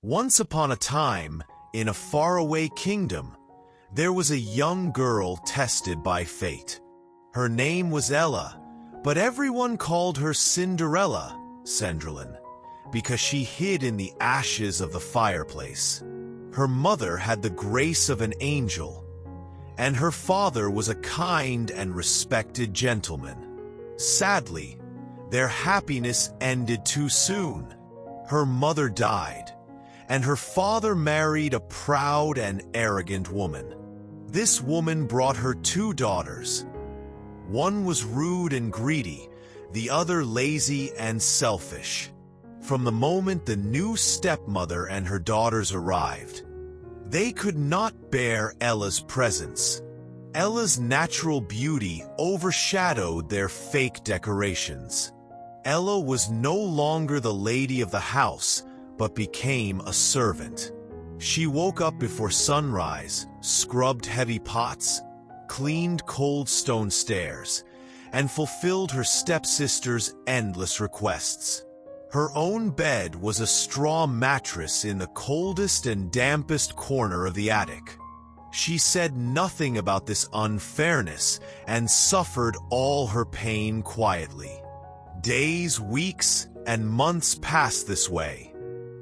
Once upon a time, in a faraway kingdom, there was a young girl tested by fate. Her name was Ella, but everyone called her Cinderella, because she hid in the ashes of the fireplace. Her mother had the grace of an angel, and her father was a kind and respected gentleman. Sadly, their happiness ended too soon. Her mother died, and her father married a proud and arrogant woman. This woman brought her two daughters. One was rude and greedy, the other lazy and selfish. From the moment the new stepmother and her daughters arrived, they could not bear Ella's presence. Ella's natural beauty overshadowed their fake decorations. Ella was no longer the lady of the house, but became a servant. She woke up before sunrise, scrubbed heavy pots, cleaned cold stone stairs, and fulfilled her stepsister's endless requests. Her own bed was a straw mattress in the coldest and dampest corner of the attic. She said nothing about this unfairness and suffered all her pain quietly. Days, weeks, and months passed this way.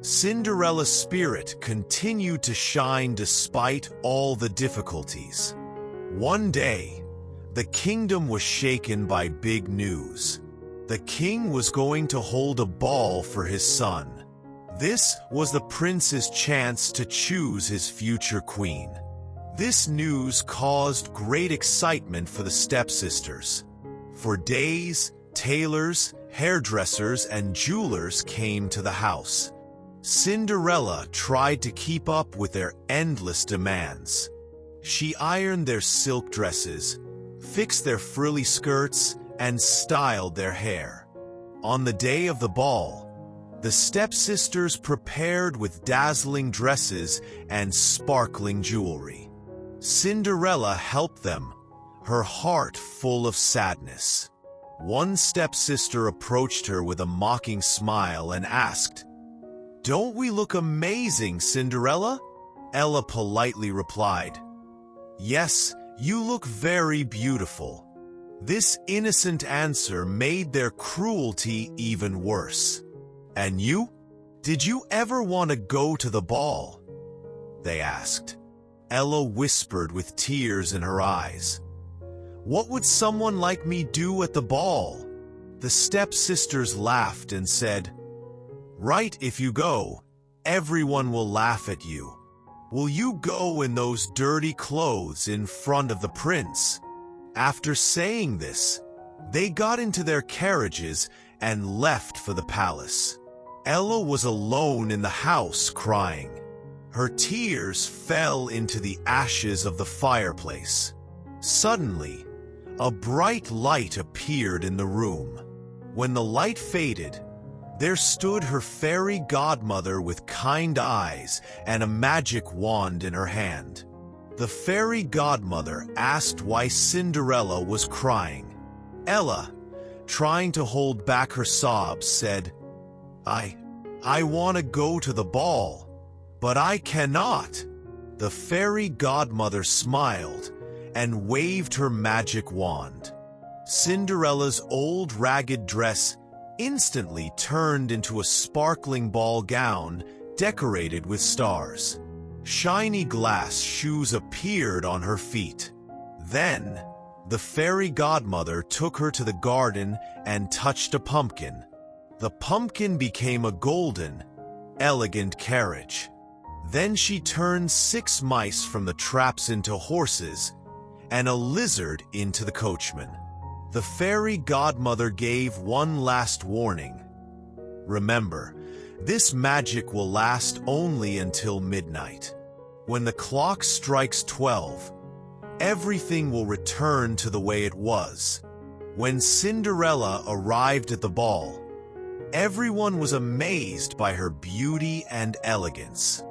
Cinderella's spirit continued to shine despite all the difficulties. One day, the kingdom was shaken by big news. The king was going to hold a ball for his son. This was the prince's chance to choose his future queen. This news caused great excitement for the stepsisters. For days, tailors, hairdressers, and jewelers came to the house. Cinderella tried to keep up with their endless demands. She ironed their silk dresses, fixed their frilly skirts, and styled their hair. On the day of the ball, the stepsisters prepared with dazzling dresses and sparkling jewelry. Cinderella helped them, her heart full of sadness. One stepsister approached her with a mocking smile and asked, "Don't we look amazing, Cinderella?" Ella politely replied, "Yes, you look very beautiful." This innocent answer made their cruelty even worse. "And you? Did you ever want to go to the ball?" they asked. Ella whispered with tears in her eyes, "What would someone like me do at the ball?" The stepsisters laughed and said, "Right, if you go, everyone will laugh at you. Will you go in those dirty clothes in front of the prince?" After saying this, they got into their carriages and left for the palace. Ella was alone in the house crying. Her tears fell into the ashes of the fireplace. Suddenly, a bright light appeared in the room. When the light faded, there stood her fairy godmother with kind eyes and a magic wand in her hand. The fairy godmother asked why Cinderella was crying. Ella, trying to hold back her sobs, said, I want to go to the ball, but I cannot." The fairy godmother smiled and waved her magic wand. Cinderella's old ragged dress instantly turned into a sparkling ball gown decorated with stars. Shiny glass shoes appeared on her feet. Then, the fairy godmother took her to the garden and touched a pumpkin. The pumpkin became a golden, elegant carriage. Then she turned 6 mice from the traps into horses, and a lizard into the coachman. The fairy godmother gave one last warning. "Remember, this magic will last only until midnight. When the clock strikes 12, everything will return to the way it was." When Cinderella arrived at the ball, everyone was amazed by her beauty and elegance.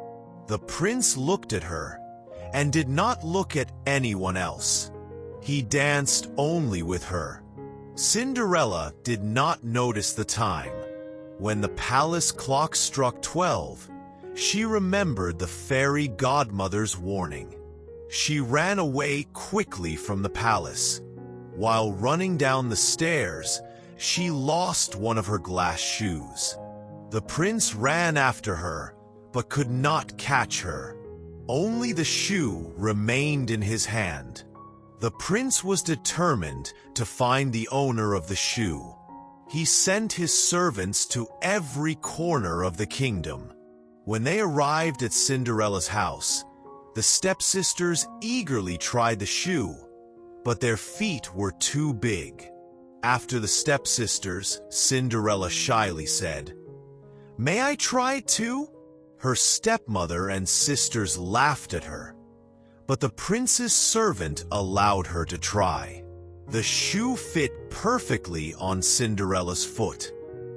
The prince looked at her and did not look at anyone else. He danced only with her. Cinderella did not notice the time. When the palace clock struck 12, she remembered the fairy godmother's warning. She ran away quickly from the palace. While running down the stairs, she lost one of her glass shoes. The prince ran after her, but could not catch her. Only the shoe remained in his hand. The prince was determined to find the owner of the shoe. He sent his servants to every corner of the kingdom. When they arrived at Cinderella's house, the stepsisters eagerly tried the shoe, but their feet were too big. After the stepsisters, Cinderella shyly said, "May I try too?" Her stepmother and sisters laughed at her, but the prince's servant allowed her to try. The shoe fit perfectly on Cinderella's foot.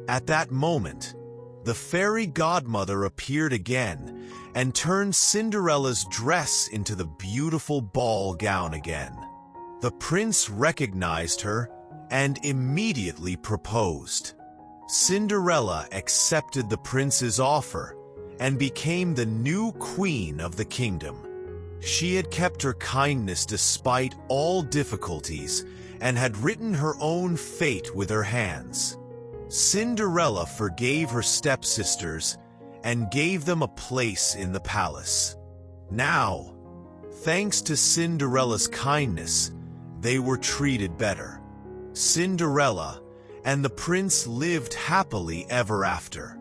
At that moment, the fairy godmother appeared again and turned Cinderella's dress into the beautiful ball gown again. The prince recognized her and immediately proposed. Cinderella accepted the prince's offer and became the new queen of the kingdom. She had kept her kindness despite all difficulties and had written her own fate with her hands. Cinderella forgave her stepsisters and gave them a place in the palace. Now, thanks to Cinderella's kindness, they were treated better. Cinderella and the prince lived happily ever after.